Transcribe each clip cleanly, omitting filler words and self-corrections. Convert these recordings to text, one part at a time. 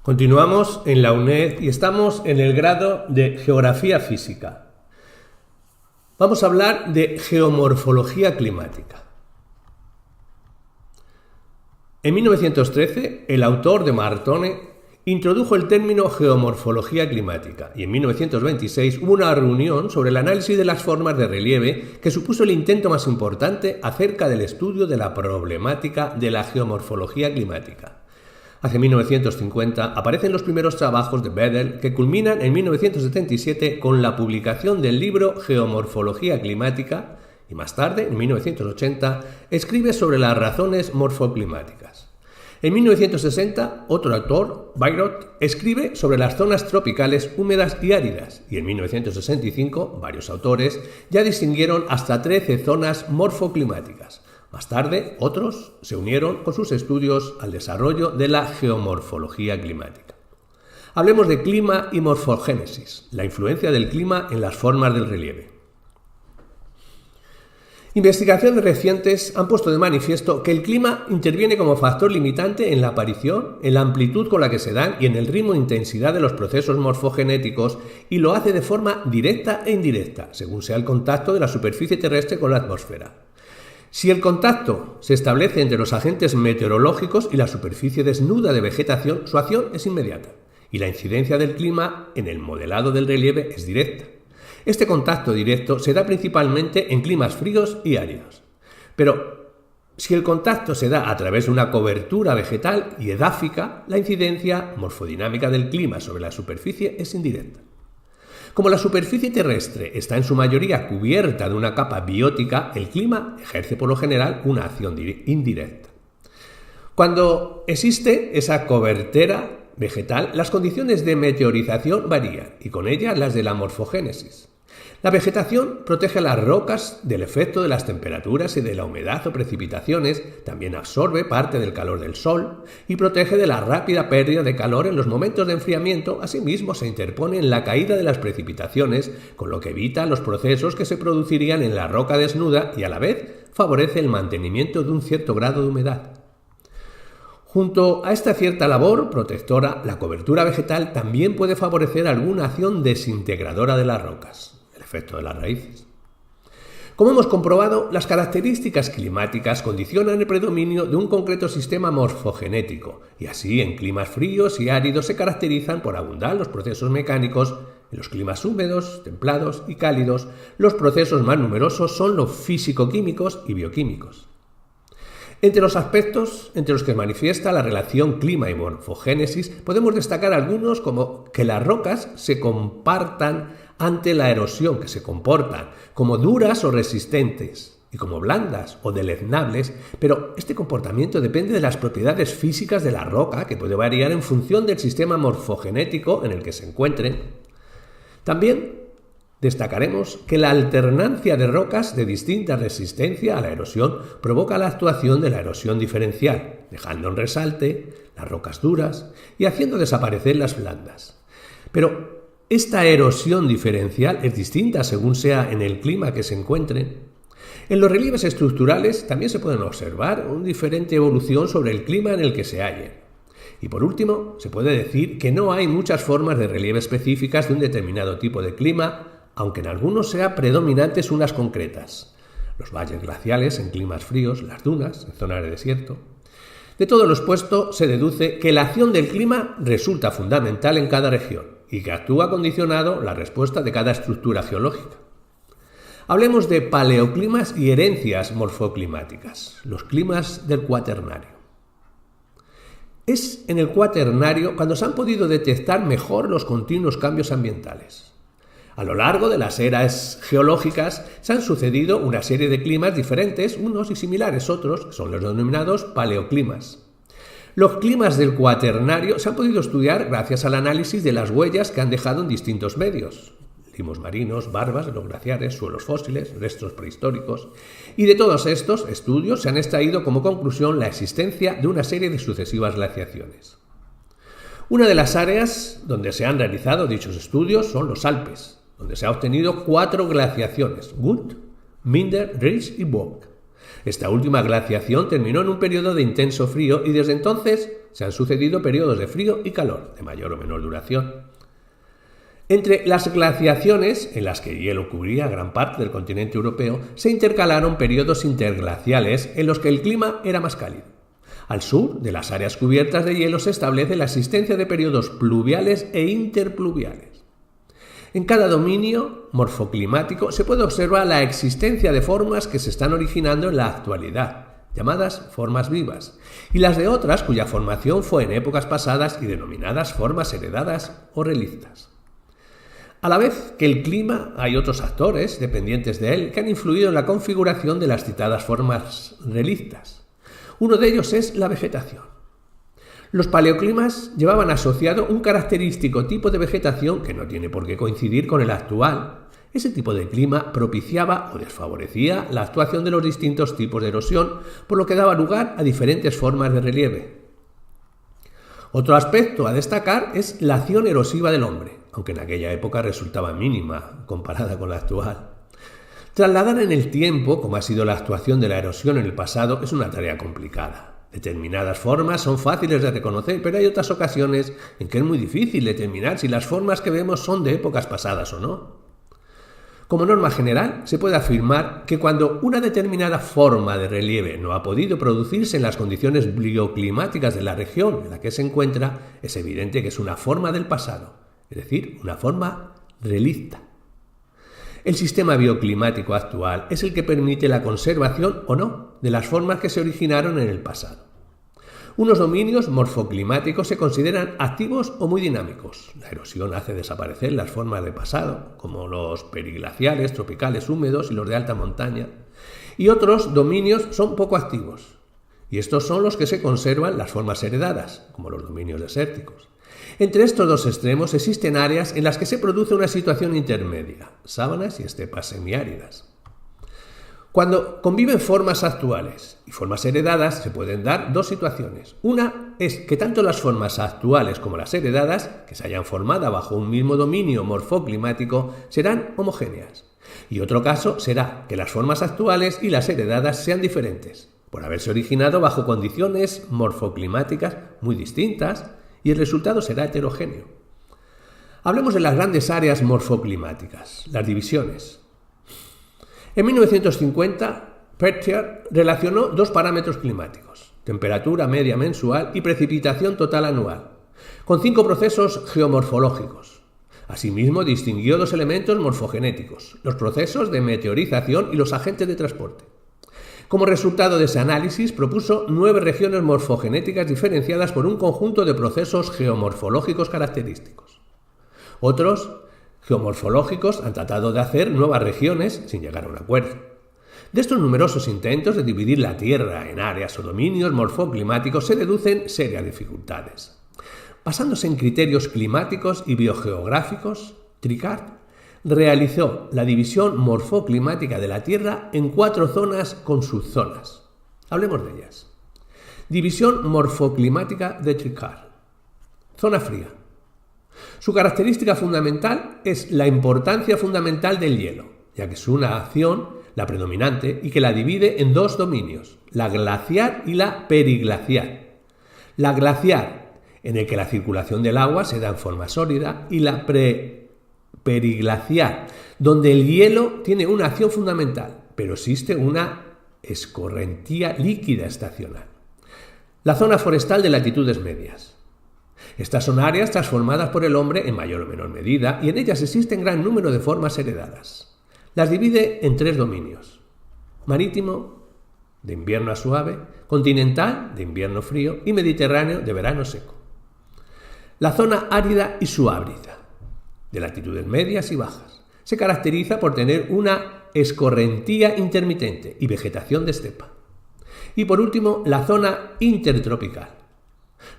Continuamos en la UNED y estamos en el grado de Geografía Física. Vamos a hablar de geomorfología climática. En 1913, el autor de Martone introdujo el término geomorfología climática y en 1926 hubo una reunión sobre el análisis de las formas de relieve que supuso el intento más importante acerca del estudio de la problemática de la geomorfología climática. Hacia 1950 aparecen los primeros trabajos de Bedel que culminan en 1977 con la publicación del libro Geomorfología climática y más tarde, en 1980, escribe sobre las razones morfoclimáticas. En 1960, otro autor, Bayreuth, escribe sobre las zonas tropicales húmedas y áridas y en 1965 varios autores ya distinguieron hasta 13 zonas morfoclimáticas. Más tarde, otros se unieron con sus estudios al desarrollo de la geomorfología climática. Hablemos de clima y morfogénesis, la influencia del clima en las formas del relieve. Investigaciones recientes han puesto de manifiesto que el clima interviene como factor limitante en la aparición, en la amplitud con la que se dan y en el ritmo e intensidad de los procesos morfogenéticos y lo hace de forma directa e indirecta, según sea el contacto de la superficie terrestre con la atmósfera. Si el contacto se establece entre los agentes meteorológicos y la superficie desnuda de vegetación, su acción es inmediata y la incidencia del clima en el modelado del relieve es directa. Este contacto directo se da principalmente en climas fríos y áridos. Pero si el contacto se da a través de una cobertura vegetal y edáfica, la incidencia morfodinámica del clima sobre la superficie es indirecta. Como la superficie terrestre está en su mayoría cubierta de una capa biótica, el clima ejerce por lo general una acción indirecta. Cuando existe esa cobertura vegetal, las condiciones de meteorización varían y con ella las de la morfogénesis. La vegetación protege a las rocas del efecto de las temperaturas y de la humedad o precipitaciones, también absorbe parte del calor del sol y protege de la rápida pérdida de calor en los momentos de enfriamiento, asimismo se interpone en la caída de las precipitaciones, con lo que evita los procesos que se producirían en la roca desnuda y a la vez favorece el mantenimiento de un cierto grado de humedad. Junto a esta cierta labor protectora, la cobertura vegetal también puede favorecer alguna acción desintegradora de las rocas, el efecto de las raíces. Como hemos comprobado, las características climáticas condicionan el predominio de un concreto sistema morfogenético, y así en climas fríos y áridos se caracterizan por abundar los procesos mecánicos. En los climas húmedos, templados y cálidos, los procesos más numerosos son los físico-químicos y bioquímicos. Entre los aspectos entre los que manifiesta la relación clima y morfogénesis podemos destacar algunos como que las rocas se comportan ante la erosión, que se comportan como duras o resistentes y como blandas o deleznables, pero este comportamiento depende de las propiedades físicas de la roca que puede variar en función del sistema morfogenético en el que se encuentren. También destacaremos que la alternancia de rocas de distinta resistencia a la erosión provoca la actuación de la erosión diferencial, dejando en resalte las rocas duras y haciendo desaparecer las blandas. Pero esta erosión diferencial es distinta según sea en el clima que se encuentren. En los relieves estructurales también se pueden observar una diferente evolución sobre el clima en el que se hallen. Y por último, se puede decir que no hay muchas formas de relieve específicas de un determinado tipo de clima, aunque en algunos sean predominantes unas concretas. Los valles glaciales en climas fríos, las dunas en zonas de desierto. De todo lo expuesto se deduce que la acción del clima resulta fundamental en cada región y que actúa condicionado la respuesta de cada estructura geológica. Hablemos de paleoclimas y herencias morfoclimáticas, los climas del Cuaternario. Es en el Cuaternario cuando se han podido detectar mejor los continuos cambios ambientales. A lo largo de las eras geológicas se han sucedido una serie de climas diferentes, unos y similares otros, que son los denominados paleoclimas. Los climas del Cuaternario se han podido estudiar gracias al análisis de las huellas que han dejado en distintos medios. Limos marinos, barbas de los glaciares, suelos fósiles, restos prehistóricos. Y de todos estos estudios se han extraído como conclusión la existencia de una serie de sucesivas glaciaciones. Una de las áreas donde se han realizado dichos estudios son los Alpes, donde se han obtenido 4 glaciaciones, Guth, Minder, Risch y Vogt. Esta última glaciación terminó en un periodo de intenso frío y desde entonces se han sucedido periodos de frío y calor, de mayor o menor duración. Entre las glaciaciones, en las que el hielo cubría gran parte del continente europeo, se intercalaron periodos interglaciales en los que el clima era más cálido. Al sur de las áreas cubiertas de hielo se establece la existencia de periodos pluviales e interpluviales. En cada dominio morfoclimático se puede observar la existencia de formas que se están originando en la actualidad, llamadas formas vivas, y las de otras cuya formación fue en épocas pasadas y denominadas formas heredadas o relictas. A la vez que el clima, hay otros actores dependientes de él que han influido en la configuración de las citadas formas relictas. Uno de ellos es la vegetación. Los paleoclimas llevaban asociado un característico tipo de vegetación que no tiene por qué coincidir con el actual. Ese tipo de clima propiciaba o desfavorecía la actuación de los distintos tipos de erosión, por lo que daba lugar a diferentes formas de relieve. Otro aspecto a destacar es la acción erosiva del hombre, aunque en aquella época resultaba mínima comparada con la actual. Trasladar en el tiempo cómo ha sido la actuación de la erosión en el pasado es una tarea complicada. Determinadas formas son fáciles de reconocer, pero hay otras ocasiones en que es muy difícil determinar si las formas que vemos son de épocas pasadas o no. Como norma general, se puede afirmar que cuando una determinada forma de relieve no ha podido producirse en las condiciones bioclimáticas de la región en la que se encuentra, es evidente que es una forma del pasado, es decir, una forma relicta. El sistema bioclimático actual es el que permite la conservación o no de las formas que se originaron en el pasado. Unos dominios morfoclimáticos se consideran activos o muy dinámicos. La erosión hace desaparecer las formas de pasado, como los periglaciales, tropicales húmedos y los de alta montaña. Y otros dominios son poco activos. Y estos son los que se conservan las formas heredadas, como los dominios desérticos. Entre estos dos extremos existen áreas en las que se produce una situación intermedia, sabanas y estepas semiáridas. Cuando conviven formas actuales y formas heredadas se pueden dar dos situaciones. Una es que tanto las formas actuales como las heredadas, que se hayan formado bajo un mismo dominio morfoclimático, serán homogéneas. Y otro caso será que las formas actuales y las heredadas sean diferentes, por haberse originado bajo condiciones morfoclimáticas muy distintas, y el resultado será heterogéneo. Hablemos de las grandes áreas morfoclimáticas, las divisiones. En 1950, Petrarch relacionó dos parámetros climáticos, temperatura media mensual y precipitación total anual, con 5 procesos geomorfológicos. Asimismo, distinguió dos elementos morfogenéticos, los procesos de meteorización y los agentes de transporte. Como resultado de ese análisis, propuso 9 regiones morfogenéticas diferenciadas por un conjunto de procesos geomorfológicos característicos. Otros geomorfológicos han tratado de hacer nuevas regiones sin llegar a un acuerdo. De estos numerosos intentos de dividir la Tierra en áreas o dominios morfoclimáticos se deducen serias dificultades. Basándose en criterios climáticos y biogeográficos, Tricard realizó la división morfoclimática de la Tierra en 4 zonas con subzonas. Hablemos de ellas. División morfoclimática de Tricard. Zona fría. Su característica fundamental es la importancia fundamental del hielo, ya que es una acción la predominante y que la divide en 2 dominios, la glaciar y la periglaciar. La glaciar, en el que la circulación del agua se da en forma sólida, y la periglaciar, donde el hielo tiene una acción fundamental, pero existe una escorrentía líquida estacional. La zona forestal de latitudes medias. Estas son áreas transformadas por el hombre en mayor o menor medida y en ellas existen gran número de formas heredadas. Las divide en 3 dominios: marítimo, de invierno a suave, continental, de invierno frío, y mediterráneo, de verano seco. La zona árida y subárida, de latitudes medias y bajas, se caracteriza por tener una escorrentía intermitente y vegetación de estepa. Y por último, la zona intertropical.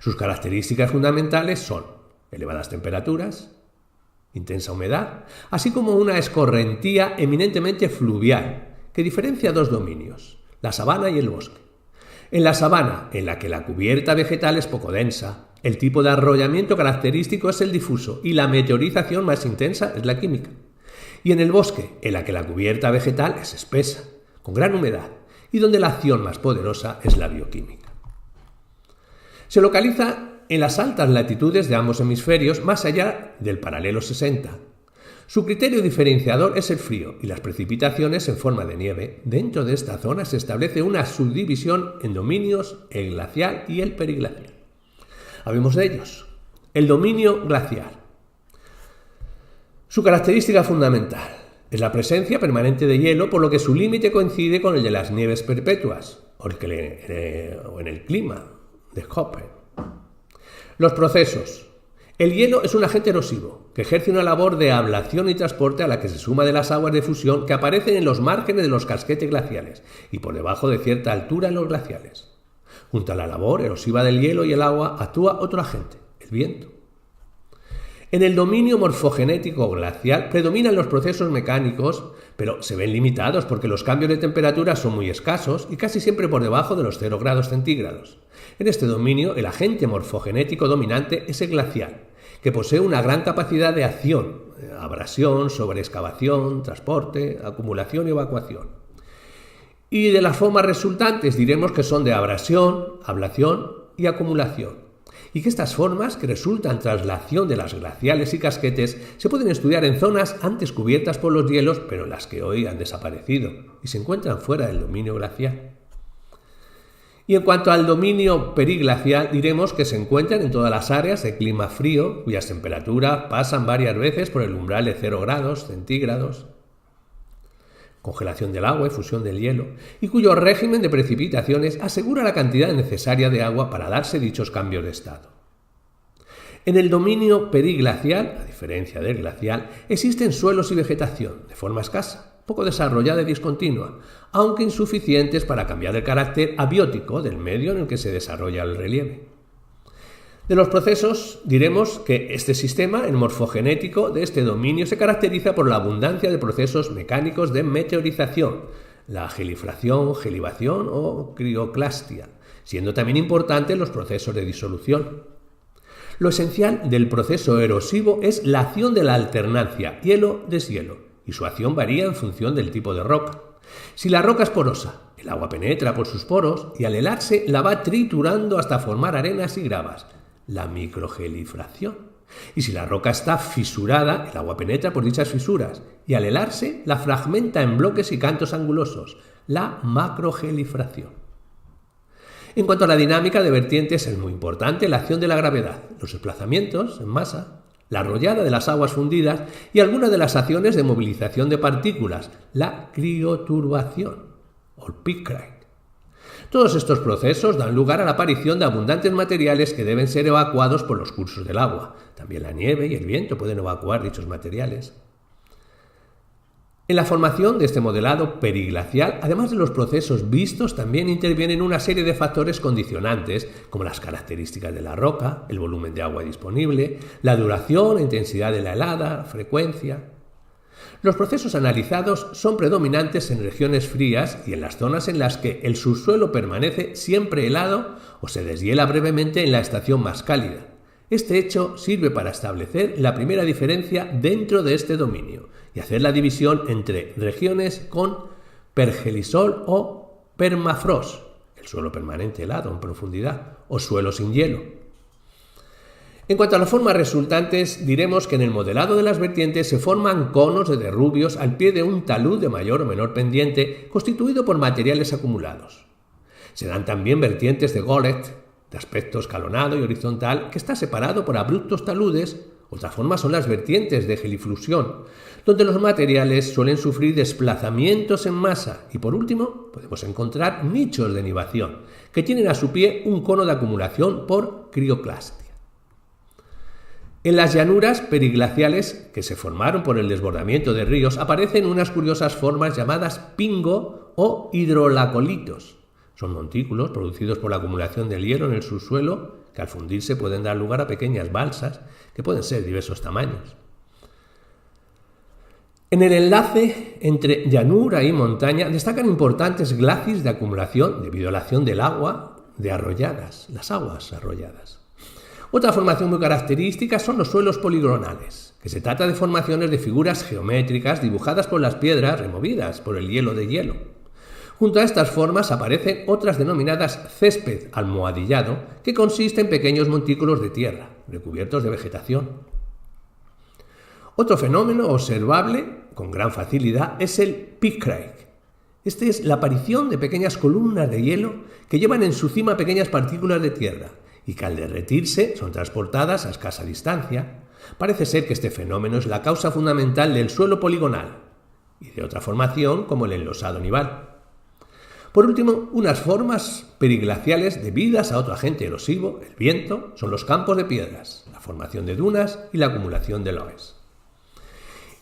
Sus características fundamentales son elevadas temperaturas, intensa humedad, así como una escorrentía eminentemente fluvial, que diferencia 2 dominios, la sabana y el bosque. En la sabana, en la que la cubierta vegetal es poco densa, el tipo de arrollamiento característico es el difuso y la meteorización más intensa es la química. Y en el bosque, en la que la cubierta vegetal es espesa, con gran humedad, y donde la acción más poderosa es la bioquímica. Se localiza en las altas latitudes de ambos hemisferios, más allá del paralelo 60. Su criterio diferenciador es el frío y las precipitaciones en forma de nieve. Dentro de esta zona se establece una subdivisión en dominios, el glacial y el periglacial. Hablemos de ellos. El dominio glacial. Su característica fundamental es la presencia permanente de hielo, por lo que su límite coincide con el de las nieves perpetuas o en el clima de Köppen. Los procesos. El hielo es un agente erosivo que ejerce una labor de ablación y transporte a la que se suma de las aguas de fusión que aparecen en los márgenes de los casquetes glaciales y por debajo de cierta altura en los glaciales. Junto a la labor erosiva del hielo y el agua actúa otro agente, el viento. En el dominio morfogenético glacial predominan los procesos mecánicos, pero se ven limitados porque los cambios de temperatura son muy escasos y casi siempre por debajo de los 0 grados centígrados. En este dominio, el agente morfogenético dominante es el glacial, que posee una gran capacidad de acción, abrasión, sobreexcavación, transporte, acumulación y evacuación. Y de las formas resultantes diremos que son de abrasión, ablación y acumulación. Y que estas formas, que resultan tras la acción de las glaciales y casquetes, se pueden estudiar en zonas antes cubiertas por los hielos, pero en las que hoy han desaparecido y se encuentran fuera del dominio glacial. Y en cuanto al dominio periglacial, diremos que se encuentran en todas las áreas de clima frío, cuyas temperaturas pasan varias veces por el umbral de 0 grados centígrados, congelación del agua y fusión del hielo, y cuyo régimen de precipitaciones asegura la cantidad necesaria de agua para darse dichos cambios de estado. En el dominio periglacial, a diferencia del glacial, existen suelos y vegetación, de forma escasa, poco desarrollada y discontinua, aunque insuficientes para cambiar el carácter abiótico del medio en el que se desarrolla el relieve. De los procesos diremos que este sistema, el morfogenético de este dominio, se caracteriza por la abundancia de procesos mecánicos de meteorización, la gelifración, gelivación o crioclastia, siendo también importantes los procesos de disolución. Lo esencial del proceso erosivo es la acción de la alternancia hielo-deshielo, y su acción varía en función del tipo de roca. Si la roca es porosa, el agua penetra por sus poros y al helarse la va triturando hasta formar arenas y gravas, la microgelifración. Y si la roca está fisurada, el agua penetra por dichas fisuras y al helarse la fragmenta en bloques y cantos angulosos, la macrogelifración. En cuanto a la dinámica de vertientes, es muy importante la acción de la gravedad, los desplazamientos en masa, la arrollada de las aguas fundidas y algunas de las acciones de movilización de partículas, la crioturbación o el pickrate. Todos estos procesos dan lugar a la aparición de abundantes materiales que deben ser evacuados por los cursos del agua. También la nieve y el viento pueden evacuar dichos materiales. En la formación de este modelado periglacial, además de los procesos vistos, también intervienen una serie de factores condicionantes, como las características de la roca, el volumen de agua disponible, la duración e intensidad de la helada, frecuencia. Los procesos analizados son predominantes en regiones frías y en las zonas en las que el subsuelo permanece siempre helado o se deshiela brevemente en la estación más cálida. Este hecho sirve para establecer la primera diferencia dentro de este dominio y hacer la división entre regiones con pergelisol o permafrost, el suelo permanente helado en profundidad, o suelo sin hielo. En cuanto a las formas resultantes, diremos que en el modelado de las vertientes se forman conos de derrubios al pie de un talud de mayor o menor pendiente constituido por materiales acumulados. Se dan también vertientes de Gollet, de aspecto escalonado y horizontal, que está separado por abruptos taludes. Otra forma son las vertientes de geliflusión, donde los materiales suelen sufrir desplazamientos en masa. Y por último, podemos encontrar nichos de nivación, que tienen a su pie un cono de acumulación por crioclastia. En las llanuras periglaciales que se formaron por el desbordamiento de ríos aparecen unas curiosas formas llamadas pingo o hidrolacolitos. Son montículos producidos por la acumulación del hielo en el subsuelo que al fundirse pueden dar lugar a pequeñas balsas que pueden ser de diversos tamaños. En el enlace entre llanura y montaña destacan importantes glacis de acumulación debido a la acción del agua de arrolladas, las aguas arrolladas. Otra formación muy característica son los suelos poligonales, que se trata de formaciones de figuras geométricas dibujadas por las piedras removidas por el hielo de hielo. Junto a estas formas aparecen otras denominadas césped almohadillado, que consiste en pequeños montículos de tierra, recubiertos de vegetación. Otro fenómeno observable con gran facilidad es el pickrake. Este es la aparición de pequeñas columnas de hielo que llevan en su cima pequeñas partículas de tierra y que al derretirse son transportadas a escasa distancia. Parece ser que este fenómeno es la causa fundamental del suelo poligonal y de otra formación como el enlosado nival. Por último, unas formas periglaciales debidas a otro agente erosivo, el viento, son los campos de piedras, la formación de dunas y la acumulación de loess.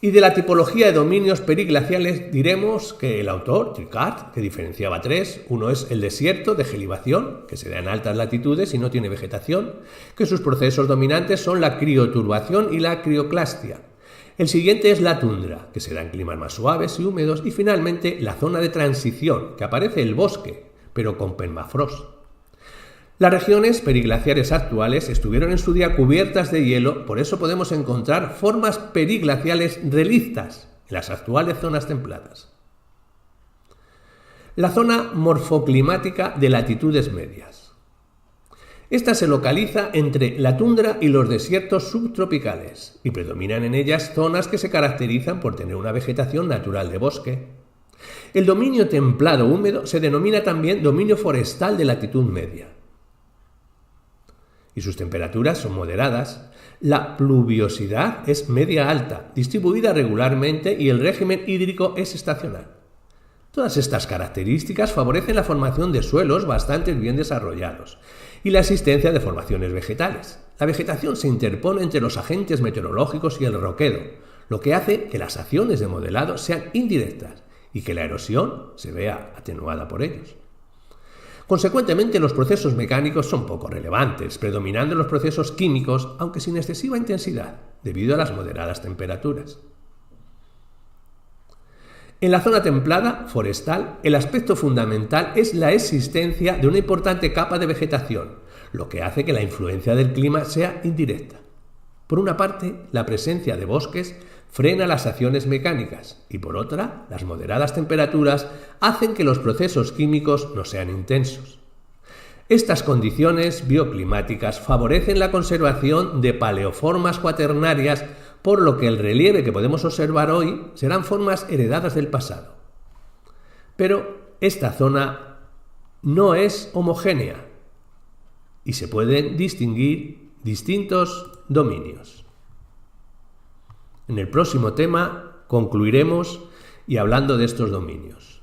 Y de la tipología de dominios periglaciales diremos que el autor, Tricard, que diferenciaba tres: uno es el desierto de gelibación, que se da en altas latitudes y no tiene vegetación, que sus procesos dominantes son la crioturbación y la crioclastia. El siguiente es la tundra, que se da en climas más suaves y húmedos, y finalmente la zona de transición, que aparece el bosque, pero con permafrost. Las regiones periglaciares actuales estuvieron en su día cubiertas de hielo, por eso podemos encontrar formas periglaciales relictas en las actuales zonas templadas. La zona morfoclimática de latitudes medias. Esta se localiza entre la tundra y los desiertos subtropicales, y predominan en ellas zonas que se caracterizan por tener una vegetación natural de bosque. El dominio templado húmedo se denomina también dominio forestal de latitud media, y sus temperaturas son moderadas. La pluviosidad es media-alta, distribuida regularmente, y el régimen hídrico es estacional. Todas estas características favorecen la formación de suelos bastante bien desarrollados y la existencia de formaciones vegetales. La vegetación se interpone entre los agentes meteorológicos y el roquedo, lo que hace que las acciones de modelado sean indirectas y que la erosión se vea atenuada por ellos. Consecuentemente, los procesos mecánicos son poco relevantes, predominando los procesos químicos, aunque sin excesiva intensidad, debido a las moderadas temperaturas. En la zona templada, forestal, el aspecto fundamental es la existencia de una importante capa de vegetación, lo que hace que la influencia del clima sea indirecta. Por una parte, la presencia de bosques frena las acciones mecánicas y por otra, las moderadas temperaturas hacen que los procesos químicos no sean intensos. Estas condiciones bioclimáticas favorecen la conservación de paleoformas cuaternarias, por lo que el relieve que podemos observar hoy serán formas heredadas del pasado. Pero esta zona no es homogénea y se pueden distinguir distintos dominios. En el próximo tema concluiremos y hablando de estos dominios.